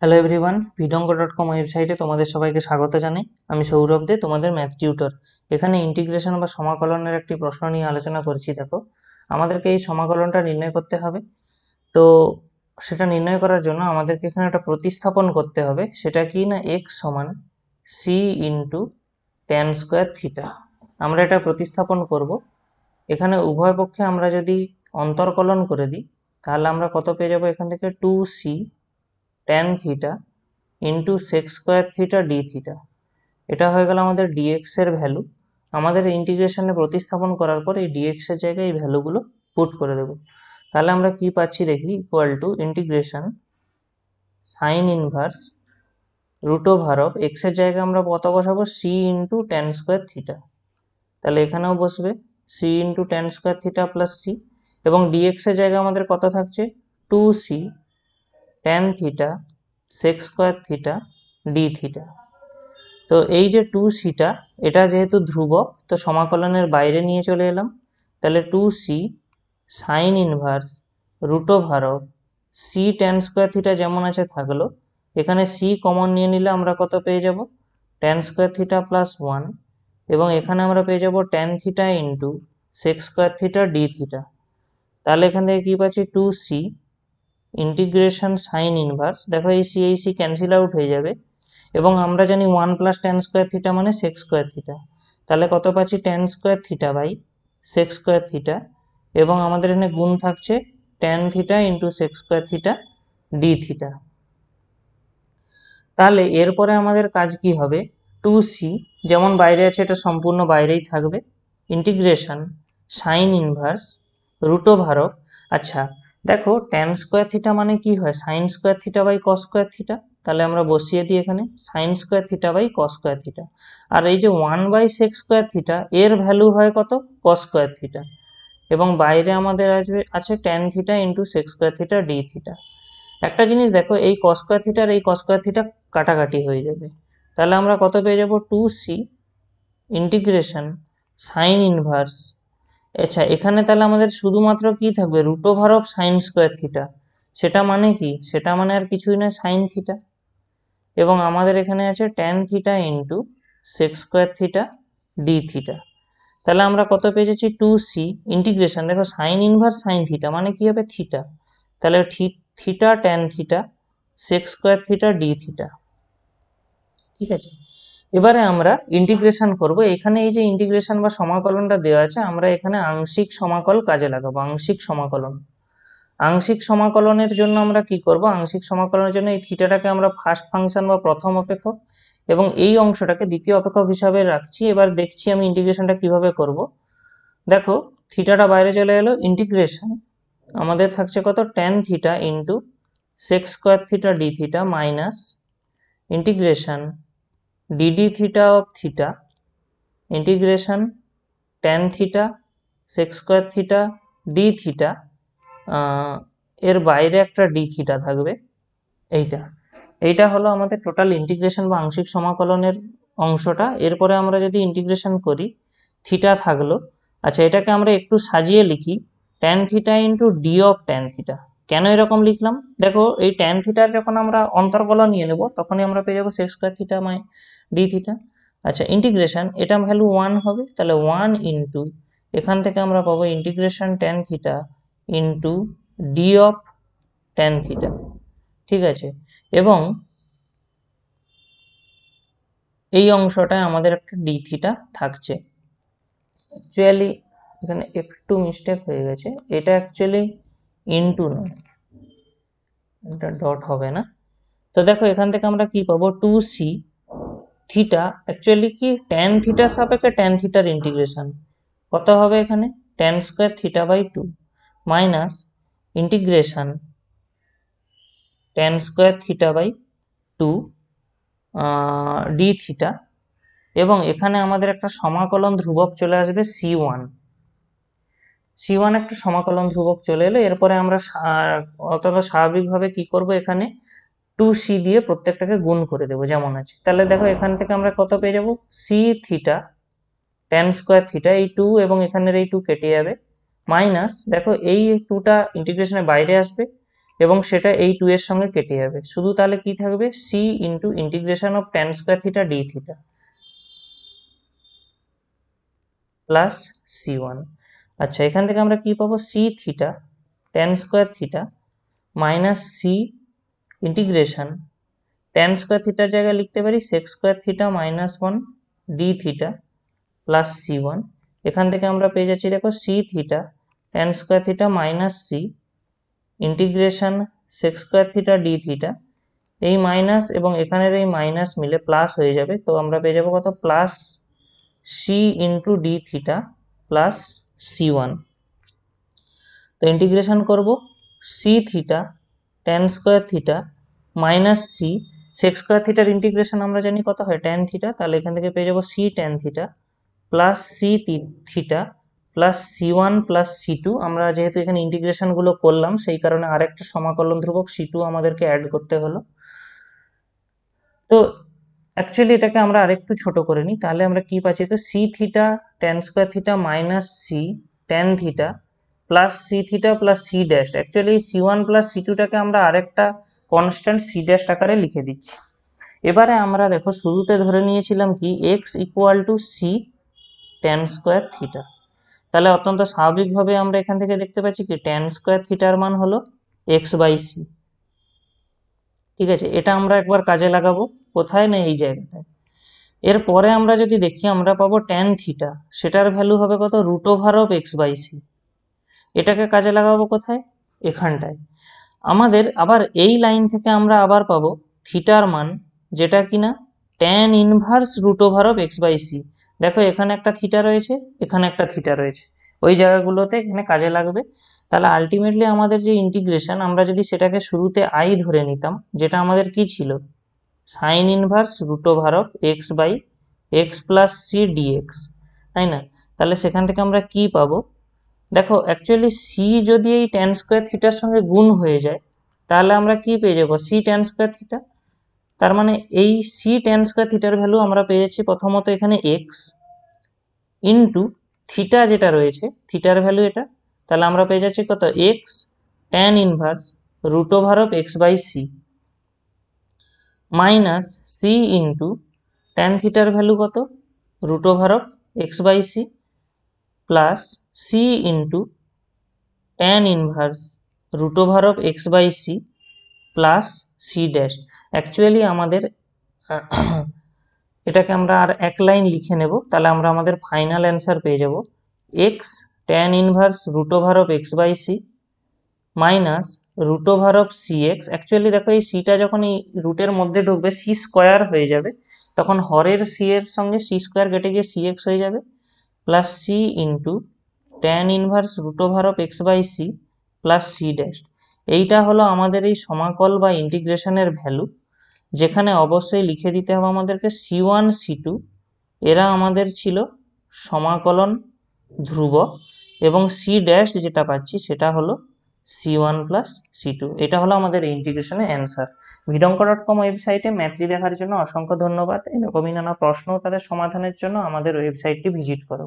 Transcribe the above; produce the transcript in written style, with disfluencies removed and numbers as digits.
Hello everyone, vidongo.com ওয়েবসাইটে তোমাদের সবাইকে স্বাগত জানাই। আমি সৌরভ দে, তোমাদের ম্যাথ টিউটর। এখানে ইন্টিগ্রেশন বা সমাকলনের একটি প্রশ্ন নিয়ে আলোচনা করছি। দেখো, আমাদেরকে এই সমাকলনটা নির্ণয় করতে হবে। তো সেটা নির্ণয় করার জন্য আমাদেরকে এখানে একটা প্রতিস্থাপন করতে হবে। সেটা কি না, এক্স সমান c into tan square theta. আমরা এটা প্রতিস্থাপন করব। এখানে উভয় পক্ষে আমরা যদি অন্তর্কলন করে দিই, তাহলে আমরা কত পেয়ে যাবো এখান থেকে, two c tan theta into sec square theta D theta. এটা হয়ে গেল আমাদের ডিএক্স এর ভ্যালু। আমাদের ইন্টিগ্রেশনে প্রতিস্থাপন করার পর এই ডিএক্স এর জায়গায় এই ভ্যালুগুলো পুট করে দেবো। তাহলে আমরা কি পাচ্ছি দেখি, equal to integration sine inverse root over of x এর জায়গায় আমরা কত বসাবো, c into tan square theta. তাহলে এখানেও বসবে c into tan square theta plus c, এবং ডিএক্স এর জায়গায় আমাদের কত থাকছে, two c tan theta sec square theta D theta. তো এই যে টু সিটা, এটা যেহেতু ধ্রুবক, তো সমাকলনের বাইরে নিয়ে চলে এলাম। তাহলে two c sine inverse root over of c tan square theta যেমন আছে থাকলো। এখানে সি কমন নিয়ে নিলে আমরা কত পেয়ে যাব, tan square theta plus one, এবং এখানে আমরা পেয়ে যাব tan theta into sec square theta D theta. তাহলে এখান থেকে কি পাচ্ছি, two c integration sine inverse, দেখো এই সি ক্যান্সেল আউট হয়ে যাবে, এবং আমরা জানি one plus tan square theta মানে সেক্স স্কোয়ার থিটা। তাহলে কত পাচ্ছি, tan square theta by sec square theta, এবং আমাদের এখানে গুণ থাকছে tan theta into sec square theta D theta. তাহলে এরপরে আমাদের কাজ কি হবে, টু সি যেমন বাইরে আছে এটা সম্পূর্ণ বাইরেই থাকবে, integration sine inverse root over of, আচ্ছা দেখো ট্যান স্কোয়ার থিটা মানে কি হয়, sine square theta by cos square theta. তাহলে আমরা বসিয়ে দিই এখানে sine square theta by cos square theta. আর এই যে one by sec square theta, এর ভ্যালু হয় কত, কস স্কোয়ার থিটা, এবং বাইরে আমাদের আছে tan theta into sec square theta D theta. একটা জিনিস দেখো, এই কস স্কোয়ার থিটার এই কস স্কোয়ার থিটা কাটাকাটি হয়ে যাবে। তাহলে আমরা কত পেয়ে যাব, two c integration sine inverse, আচ্ছা এখানে তাহলে আমাদের শুধুমাত্র কি থাকবে, root over of sine square theta. সেটা মানে কি, সেটা মানে আর কিছুই না, সাইন থিটা, এবং আমাদের এখানে আছে tan theta into sec square theta D theta. তাহলে আমরা কত পেয়ে যাচ্ছি, টু সি ইন্টিগ্রেশন, দেখো সাইন ইনভার্স সাইন থিটা মানে কি হবে, থিটা। তাহলে theta tan theta sec square theta D theta. ঠিক আছে, এবারে আমরা ইন্টিগ্রেশন করব। এখানে এই যে ইন্টিগ্রেশন বা সমাকলনটা দেওয়া আছে, আমরা এখানে আংশিক সমাকল কাজে লাগাবো। আংশিক সমাকলন, আংশিক সমাকলনের জন্য আমরা কি করব, আংশিক সমাকলনের জন্য এই থিটাটাকে আমরা ফার্স্ট ফাংশন বা প্রথম অপেক্ষক, এবং এই অংশটাকে দ্বিতীয় অপেক্ষক হিসাবে রাখছি। এবার দেখছি আমি ইন্টিগ্রেশনটা কিভাবে করব। দেখো থিটাটা বাইরে চলে এলো, ইন্টিগ্রেশন আমাদের থাকছে কত, tan theta into sec square theta D theta minus integration DD theta of theta integration tan theta sec square theta D theta, এর বাইরে একটা ডি থিটা থাকবে। এইটা এইটা হলো আমাদের টোটাল ইন্টিগ্রেশন বা আংশিক সমাকলনের অংশটা। এরপরে আমরা যদি ইন্টিগ্রেশন করি, থিটা থাকলো, আচ্ছা এটাকে আমরা একটু সাজিয়ে লিখি, tan theta into D of tan theta. কেন এরকম লিখলাম, দেখো এই ট্যান থিটার যখন আমরা অন্তর্কলন নিয়ে নেব, তখনই আমরা পেয়ে যাবো সেক্স স্কোয়ার থিটা মাই ডি থিটা। আচ্ছা ইন্টিগ্রেশন, এটা ভ্যালু ওয়ান হবে, তাহলে ওয়ান ইন্টু, এখান থেকে আমরা পাবো integration tan theta into D of tan theta. ঠিক আছে, এবং এই অংশটায় আমাদের একটা ডি থিটা থাকছে। অ্যাকচুয়ালি এখানে একটু মিস্টেক হয়ে গেছে, এটা অ্যাকচুয়ালি ইনটু নয়, এটা ডট হবে না। তো দেখো এখান থেকে আমরা কি পাবো, টু সি থিটা, অ্যাকচুয়ালি কি ট্যান থিটার সাপেক্ষে ট্যান থিটার ইন্টিগ্রেশন কত হবে, এখানে tan square theta by two minus integration tan square theta by two d theta, এবং এখানে আমাদের একটা সমাকলন ধ্রুবক চলে আসবে সি ওয়ান একটা সমাকলন ধ্রুবক চলে এলো। এরপরে আমরা অত্যন্ত স্বাভাবিকভাবে কি করব, এখানে টু সি দিয়ে প্রত্যেকটাকে গুণ করে দেবো যেমন আছে। তাহলে দেখো এখান থেকে আমরা কত পেয়ে যাব, c theta tan square theta, এই টু এবং এখানের এই টু কেটে যাবে, মাইনাস দেখো এই টুটা ইন্টিগ্রেশনের বাইরে আসবে, এবং সেটা এই 2 এর সঙ্গে কেটে যাবে, শুধু তাহলে কি থাকবে c into integration of tan square theta D theta plus c1। আচ্ছা, এখান থেকে আমরা কি পাবো, c theta tan square theta minus c integration tan square থিটার জায়গায় লিখতে পারি sec square theta minus 1 d theta plus c1। এখান থেকে আমরা পেয়ে যাচ্ছি দেখো c theta tan square theta minus c integration sec square theta D theta, এই মাইনাস এবং এখানের এই মাইনাস মিলে প্লাস হয়ে যাবে, তো আমরা পেয়ে যাবো কত, plus c into d theta plus c1। তো ইন্টিগ্রেশন করব c theta tan square theta minus c sec square থিটার ইন্টিগ্রেশন আমরা জানি কত হয় ট্যান থিটা, তাহলে এখান থেকে পেয়ে যাবো c tan theta plus c theta plus c1 plus c2। আমরা যেহেতু এখানে ইন্টিগ্রেশনগুলো করলাম সেই কারণে আরেকটা সমাকলন ধ্রুবক c2 আমাদেরকে অ্যাড করতে হলো। তো অ্যাকচুয়ালি এটাকে আমরা আরেকটু ছোট করে নিই, তাহলে আমরা কি পাচ্ছি, তো c theta tan square theta minus c tan theta plus c theta plus c dash. Actually এই c1 প্লাস c2টাকে আমরা আরেকটা কনস্ট্যান্ট সি ড্যাশ আকারে লিখে দিচ্ছি। এবারে আমরা দেখো শুরুতে ধরে নিয়েছিলাম কি x equal to c tan square theta, তাহলে অত্যন্ত স্বাভাবিকভাবে আমরা এখান থেকে দেখতে পাচ্ছি কি ট্যান স্কোয়ার থিটার মান হলো এক্স বাই সি। ঠিক আছে, এটা আমরা একবার কাজে লাগাবো, কোথায় না এই জায়গাটায়। এরপরে আমরা যদি দেখি আমরা পাবো ট্যান থিটা, সেটার ভ্যালু হবে কত, root over of x by c. এটাকে কাজে লাগাবো কোথায়, এখানটায়। আমাদের আবার এই লাইন থেকে আমরা আবার পাবো থিটার মান, যেটা কিনা tan inverse root over of x by c. দেখো এখানে একটা থিটা রয়েছে, এখানে একটা থিটা রয়েছে, ওই জায়গাগুলোতে এখানে কাজে লাগবে। তাহলে আলটিমেটলি আমাদের যে ইন্টিগ্রেশন, আমরা যদি সেটাকে শুরুতে আই ধরে নিতাম, যেটা আমাদের কি ছিল, sine inverse root over of x by x plus c dx, তাই না? তাহলে সেখান থেকে আমরা কি পাবো, দেখো অ্যাকচুয়ালি সি যদি এই ট্যান স্কোয়ার থিটার সঙ্গে গুণ হয়ে যায়, তাহলে আমরা কি পেয়ে যাবো, সি ট্যান স্কোয়ার থিটা। তার মানে এই সি ট্যান স্কোয়ার থিটার ভ্যালু আমরা পেয়ে যাচ্ছি প্রথমত এখানে এক্স ইন্টু থিটা যেটা রয়েছে, থিটার ভ্যালু এটা, তাহলে আমরা পেয়ে যাচ্ছি কত, x tan inverse root over of x by c minus c into tan থিটার ভ্যালু কত, root over of x by c plus c into tan inverse root over of x by c plus c dash. Actually আমাদের এটাকে আমরা আর এক line লিখে নেব, তাহলে আমরা আমাদের ফাইনাল অ্যান্সার পেয়ে যাব x tan inverse root over of x by c minus root over of c x. Actually দেখো এই সিটা যখন এই রুটের মধ্যে ঢুকবে সি স্কোয়ার হয়ে যাবে, তখন হরের সি এর সঙ্গে সি স্কোয়ার কেটে গিয়ে সি এক্স হয়ে যাবে, plus c into tan inverse root over of x by c plus c dash. এইটা হলো আমাদের এই সমাকল বা ইন্টিগ্রেশনের ভ্যালু, যেখানে অবশ্যই লিখে দিতে হবে আমাদেরকে c1 c2 এরা আমাদের ছিল সমাকলন ধ্রুবক, এবং সি ড্যাশ যেটা পাচ্ছি সেটা হলো c1 প্লাস c2। এটা হলো আমাদের এই ইন্টিগ্রেশনের অ্যান্সার। vidonko.com ওয়েবসাইটে ম্যাথটি দেখার জন্য অসংখ্য ধন্যবাদ। এরকমই নানা প্রশ্ন ও তাদের সমাধানের জন্য আমাদের ওয়েবসাইটটি ভিজিট করো।